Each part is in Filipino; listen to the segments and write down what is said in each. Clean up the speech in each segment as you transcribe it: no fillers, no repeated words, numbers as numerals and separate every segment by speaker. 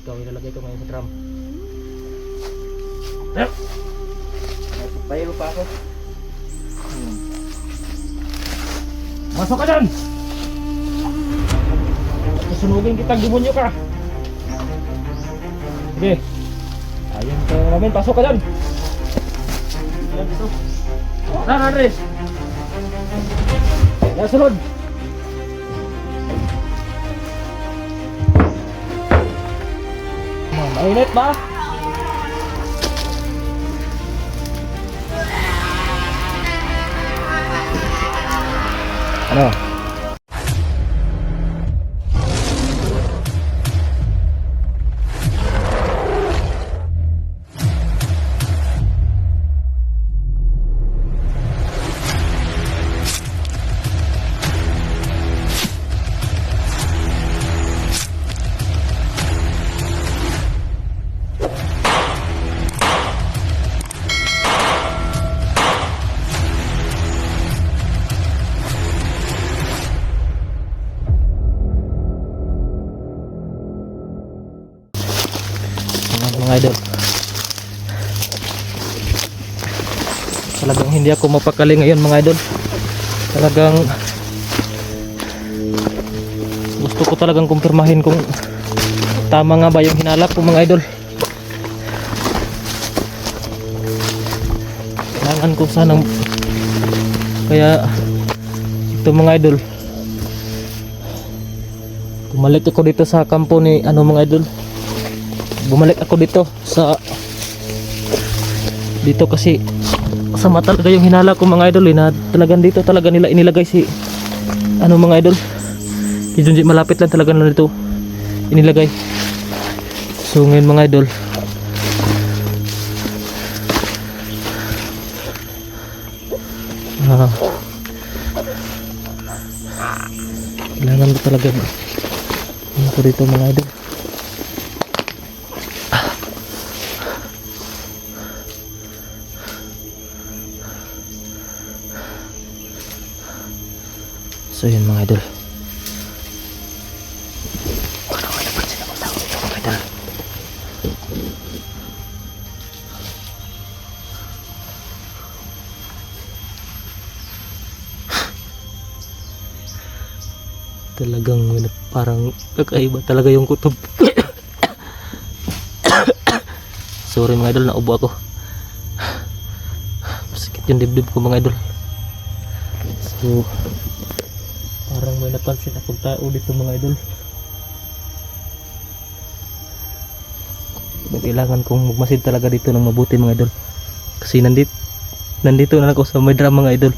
Speaker 1: Ikaw ilalagay ito ngayon sa drum.
Speaker 2: Payro pa ako.
Speaker 1: Masok ka dyan! Susunugin kita, demonyo ka! Sige. Ayun ka namin, pasok ka dyan! Ayan dito. Saan, Andres? Ayan, sunod! Mainit ba? Ano? Mga idol, talagang hindi ako mapakali ngayon mga idol. Talagang gusto ko talagang kumpirmahin kung tama nga ba yung hinalap ko mga idol. Kailangan ko sanang, kaya ito mga idol, bumalik ako dito sa kampo ni mga idol. Bumalik ako dito kasi sama talaga yung hinala ko mga idol na talagang dito talaga nila inilagay si mga idol. Kijunji, malapit lang talaga nila dito inilagay. So ngayon mga idol, kailangan ko talaga ko dito mga idol. So yun mga idol, ano ka napansin akong tao dito mga idol. Talagang parang kakaiba talaga yung kutob. Sorry mga idol, naubo ako. Sakit yung dibdib ko mga idol. So parang may napansin akong tao dito mga idol. Kailangan kong magmasid talaga dito ng mabuti mga idol, kasi nandito na ako sa may drum mga idol.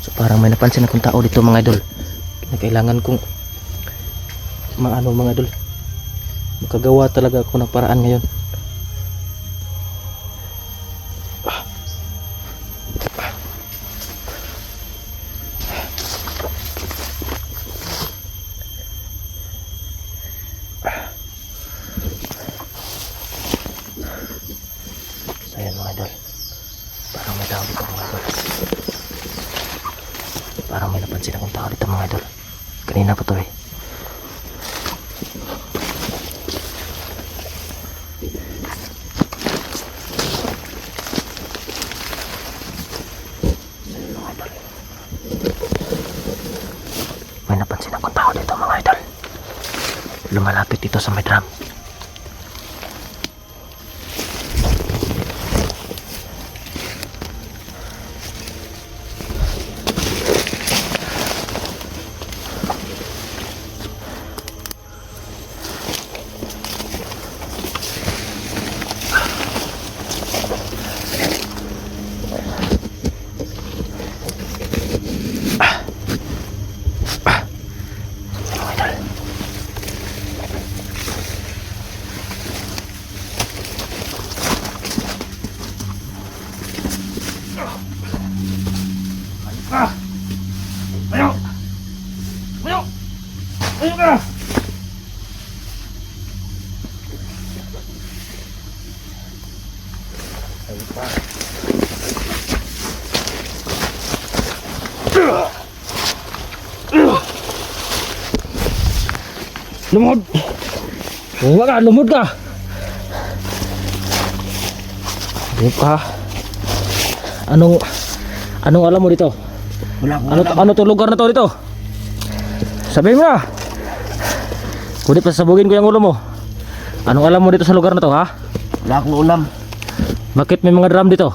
Speaker 1: So parang may napansin akong tao dito mga idol. Kailangan kong mga idol, makagawa talaga ako ng paraan ngayon. Ayan mga idol, parang may tao dito mga idol. Parang may napansin akong tao dito mga idol. Kanina pa to eh. Ayan mga idol, may napansin akong tao dito mga idol. Lumalapit dito sa may drum. Ayaw! Ayaw! Ayaw ka! Ayaw pa. Lumod! Huwag ka, lumod ka! Lumod ka. Anong alam mo dito?
Speaker 2: Wala akong
Speaker 1: Ano,
Speaker 2: alam.
Speaker 1: ano to lugar na to dito? Sabihin mo na! Kundi pasabugin ko yung ulo mo. Anong alam mo dito sa lugar na to, ha?
Speaker 2: Wala akong ulam.
Speaker 1: Bakit may mga drum dito?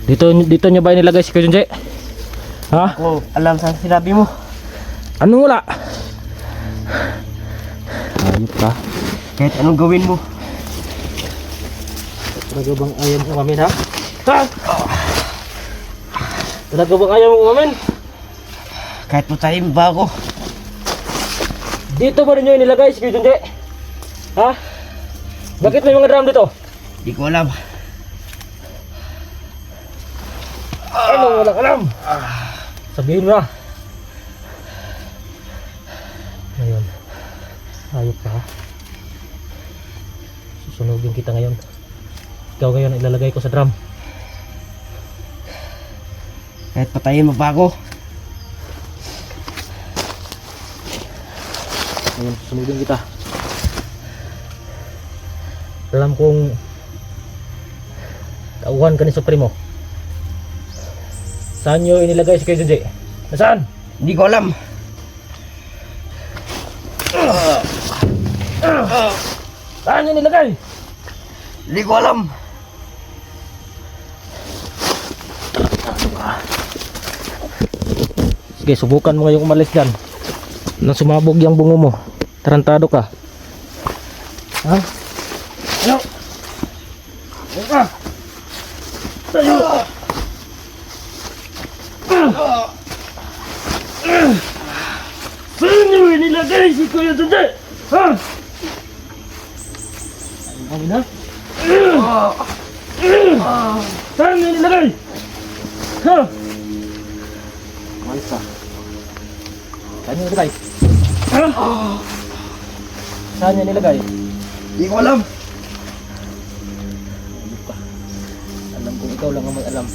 Speaker 1: Dito nyo ba inilagay si Kuya Junji? Ha?
Speaker 2: Ako, alam sa sinabi mo.
Speaker 1: Anong wala? Ayop ka.
Speaker 2: Kahit anong gawin mo.
Speaker 1: Talaga bang ayaw mo umamin, ha? Ha? Talaga bang ayaw mo umamin?
Speaker 2: Kahit putahin ba ako.
Speaker 1: Dito ba rin nyo inilagay si Kuya Junji? Ha? Bakit may mga drum dito?
Speaker 2: Di ko alam.
Speaker 1: Anong walang alam? Sabihin mo na. Ngayon, ayop ka, ha? Susunugin kita ngayon. Ikaw ngayon ilalagay ko sa drum.
Speaker 2: Kahit patayin mo pa ako.
Speaker 1: Ngayon, susunugin kita. Alam kong tauhan ka ni Supremo. Saan nyo inilagay si Kuya Junji? Nasaan?
Speaker 2: Hindi ko alam.
Speaker 1: Saan nyo nilagay?
Speaker 2: Hindi ko alam.
Speaker 1: Sige, subukan mo ngayong umalis dyan. Nang sumabog yung bungo mo. Tarantado ka. Ha? Ano? Ano ka? Tayo! Saan nyo inilagay si Kuya Junji? Ha? Ano kami na? Saan nyo inilagay? Ha? Malis ka. Saan nyo nilagay? Ha? Saan nyo nilagay?
Speaker 2: Hindi ko alam.
Speaker 1: Ayop ka. Alam kong ikaw lang ang may alam.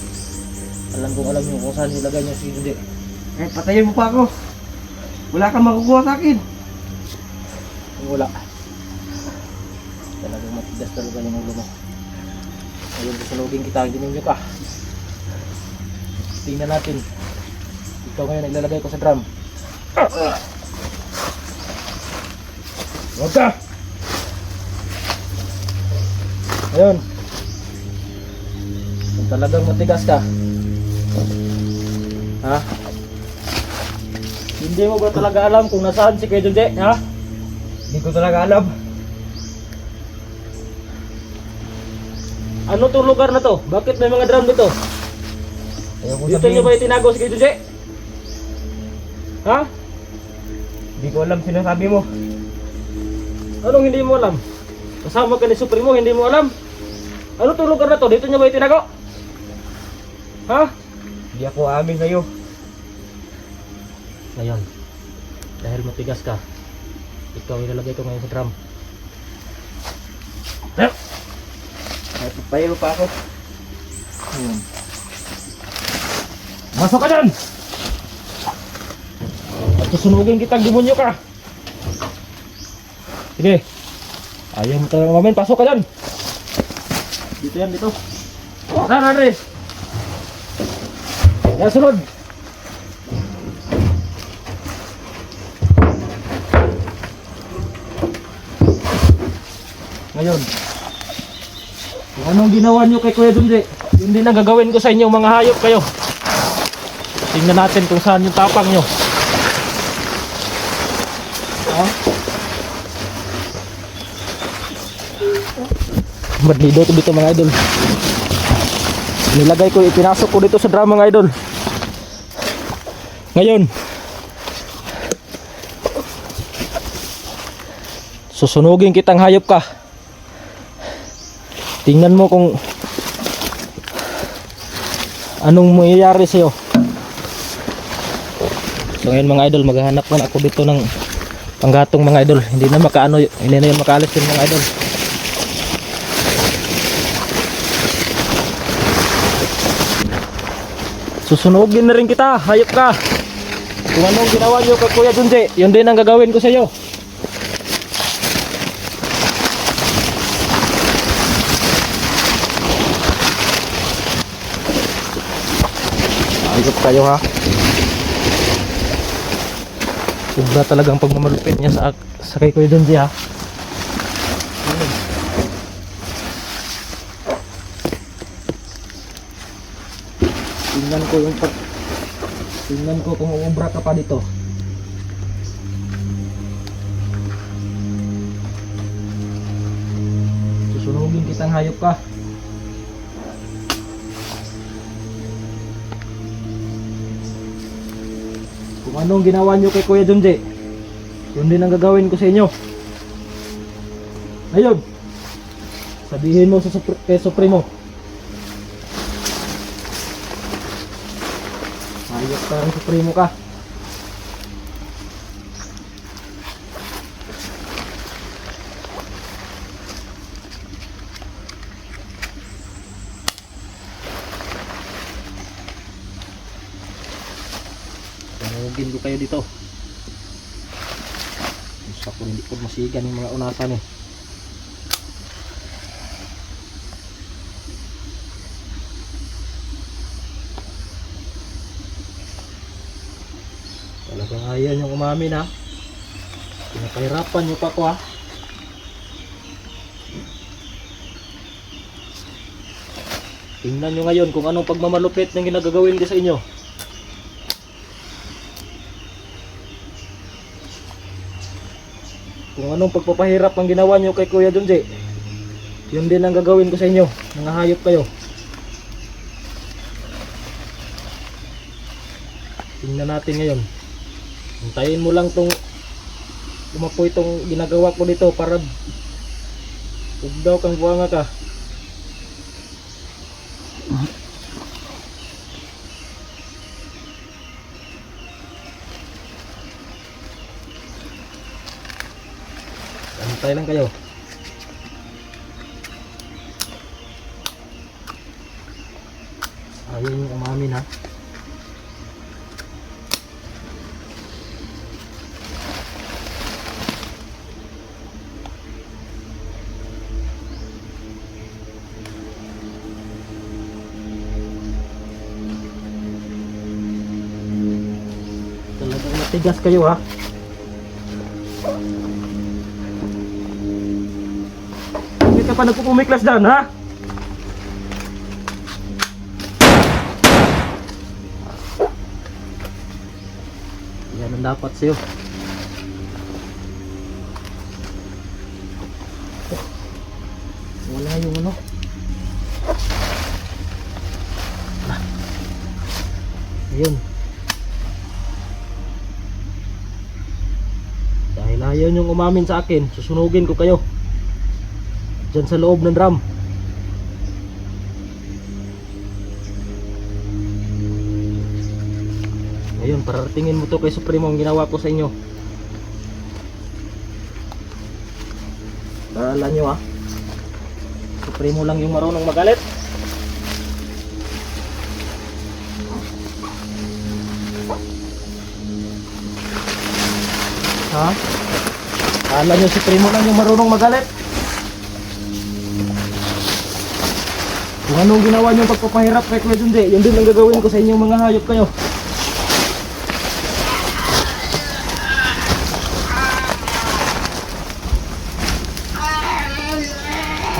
Speaker 1: Alam kong alam nyo kung saan nilagay nyo si Junji.
Speaker 2: Kahit patayin mo pa ako. Wala kang makukuha sa akin.
Speaker 1: Wala. Talagang matigas talaga yung ulo mo. Ngayon susunugin kita, hindi ninyo ka. Tingnan natin. Ikaw ngayon ilalagay ko sa drum. Huwag ka! Ngayon. Kung talagang matigas ka. Ha? Hindi mo ba talaga alam kung nasaan si Kuya Junji? Ha?
Speaker 2: Hindi ko talaga alam.
Speaker 1: Ano tong lugar na to? Bakit may mga drum dito?
Speaker 2: Ayaw ko
Speaker 1: Dito
Speaker 2: sabihin.
Speaker 1: nyo ba itinago si Kuya Junji? Ha?
Speaker 2: Hindi ko alam sinasabi mo.
Speaker 1: Anong hindi mo alam? Kasama ka ni Supremo, hindi mo alam? Ano tong lugar na to? Dito nyo ba itinago? Ha?
Speaker 2: Hindi ako amin sa'yo.
Speaker 1: Ngayon, dahil matigas ka, ikaw ilalagay ko ngayon sa drum.
Speaker 2: Kahit patayin mo pa ako.
Speaker 1: Masok ka dyan! At susunugin kitang demonyo ka! Sige! Ayaw mo talagang umamin, pasok ka dyan! Dito yan, dito. Saan, Andres? Yan, sunod! Ngayon, kung anong ginawa nyo kay Kuya Junji, yun din ang gagawin ko sa inyo, mga hayop kayo. Tingnan natin kung saan yung tapang nyo. Ha? Madlido ito dito mga idol. Nilagay ko, ipinasok ko dito sa drum mga idol. Ngayon, susunugin kitang hayop ka. Tingnan mo kung anong mangyayari sa'yo. So ngayon mga idol, maghahanap man ako dito ng panggatong mga idol. Hindi na makaano, hindi na yun makaalis yun mga idol. Susunugin na rin kita, hayop ka. Kung anong ginawa nyo kay Kuya Junji, yun din ang gagawin ko sa iyo. Ayop kayo ha. Sobra talagang pagmamalupit niya sa kay Kuya Junji ha. Tingnan ko kung uubra ka pa dito. Susunugin kitang hayop ka. Kung anong ginawa nyo kay Kuya Junji, yun din ang gagawin ko sa inyo. Ayun, sabihin mo kay Supremo. Hayop ka rin, Supremo ka. Tumugin ko kayo dito. Gusto ko hindi ko masigan yung mga unasan eh. Talagang ayaw niyong umamin ha. Pinapahirapan niyo pa ko ha. Tingnan niyo ngayon kung anong pagmamalupit ng ginagagawin ko sa inyo. Kung anong pagpapahirap ang ginawa niyo kay Kuya Junji, yun din ang gagawin ko sa inyo. Mga hayop kayo. Tingnan natin ngayon. Hintayin mo lang tong umapoy itong ginagawa ko dito para ugdaw kang buwanga ka. Hintay lang kayo. Ayaw yung umamin ha. Talagang matigas kayo ha. Hindi ka pa nagpupumiklas dyan ha. Yan ang dapat sa'yo. Wala yung ano. Ayun. Dahil ayaw niyong umamin sa akin, susunugin ko kayo dyan sa loob ng drum. Ngayon, paratingin mo to kay Supremo ang ginawa ko sa inyo. Bahala nyo ha. Supremo lang yung marunong magalit. Ha? Bahala nyo, Supremo lang yung marunong magalit. Kung anong ginawa nyo pagpapahirap kay Kuya Junji, yun din ang gagawin ko sa inyong mga hayop kayo.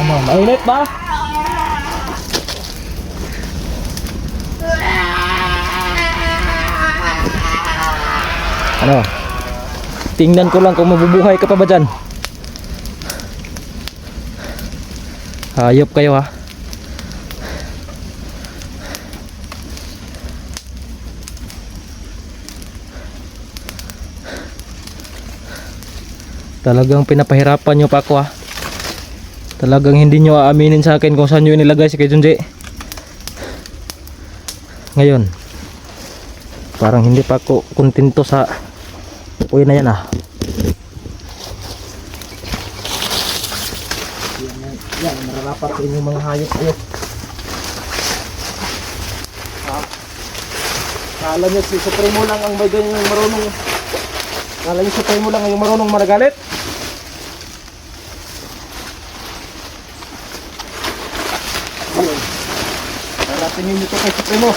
Speaker 1: Ano, mainit ba? Ano? Tingnan ko lang kung mabubuhay ka pa ba dyan. Hayop kayo ha. Talagang pinapahirapan nyo pa ako ha. Talagang hindi nyo aaminin sa akin kung saan nyo inilagay si Kuya Junji. Ngayon, parang hindi pa ako kontento sa uwi na yan ah. Yan, mararapat sa inyong mga hayop kayo. Kala nyo si Supremo lang ang may ganyang marunong. Kala nyo Supremo lang ang marunong maragalit. Tingin nyo ito kay Supremo.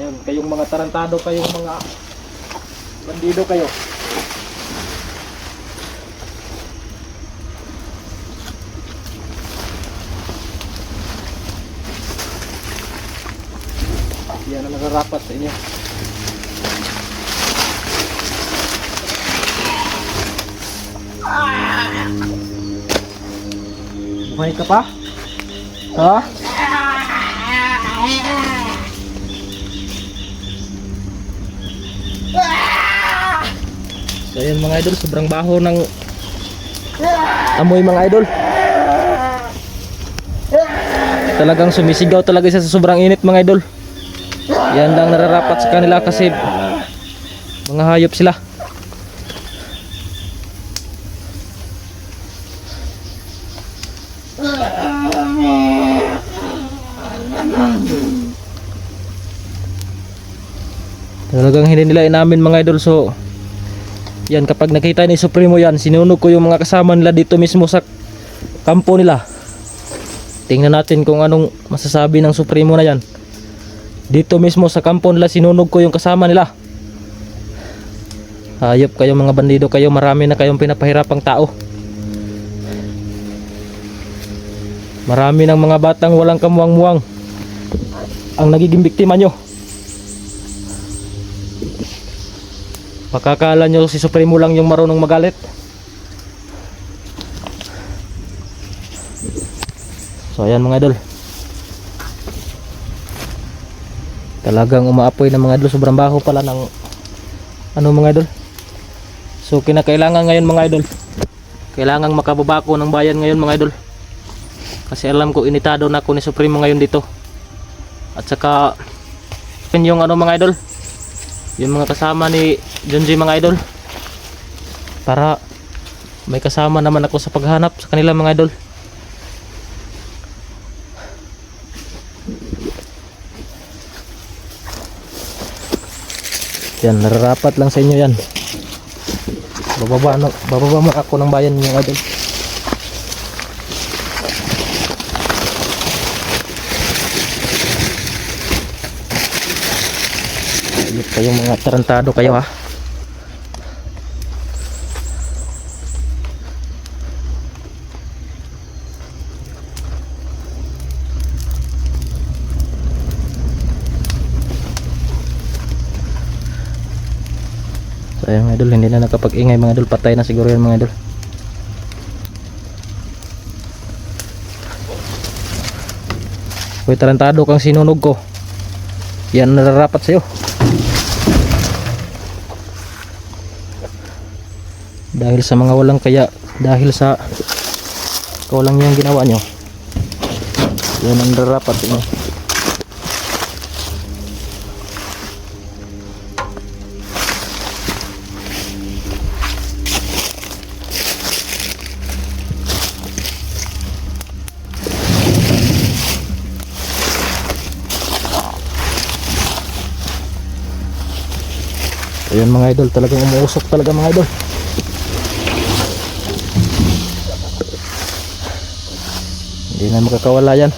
Speaker 1: Ayan, kayong mga tarantado, kayong mga bandido kayo. Yan ang nararapat sa inyo. Buhay ka pa? Ha? So yun mga idol, sobrang baho ng amoy mga idol. Talagang sumisigaw talaga siya sa sobrang init mga idol. Yan lang nararapat sa kanila kasi mga hayop sila. Talagang hindi nila inamin mga idol. So yan, kapag nakita ni Supremo yan, sinunog ko yung mga kasama nila dito mismo sa kampo nila. Tingnan natin kung anong masasabi ng Supremo na yan. Dito mismo sa kampo nila, sinunog ko yung kasama nila. Hayop kayo mga bandido kayo, marami na kayong pinapahirapang tao. Marami ng mga batang walang kamuwang-muwang ang nagiging biktima nyo. Pakakala nyo si Supremo lang yung marunong magalit. So ayan mga idol, talagang umaapoy ng mga idol. Sobrang baho pala ng ano mga idol. So kinakailangan ngayon mga idol, kailangan makababa ko ng bayan ngayon mga idol. Kasi alam ko initado na ako ni Supremo ngayon dito. At saka yung ano mga idol, yung mga kasama ni Junji mga idol, para may kasama naman ako sa paghanap sa kanila mga idol. Yan, nararapat lang sa inyo yan. Bababa mo ako ng bayan mga idol. Kayong mga tarantado kayo ha. So ayun mga idol, hindi na nakapag-ingay mga idol. Patay na siguro yan mga idol. Hoy tarantado kang sinunog ko, yan nararapat sa'yo. Dahil sa mga walang kaya, dahil sa kawalang yung ginawa nyo, yan ang nararapat inyo. Ayan mga idol, talagang umuusok talaga mga idol. Hindi na makakawala yan.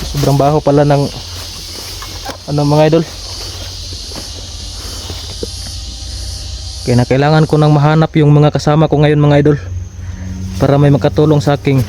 Speaker 1: Sobrang baho pala ng ano mga idol. Kaya kailangan ko nang mahanap yung mga kasama ko ngayon mga idol, para may makatulong sa aking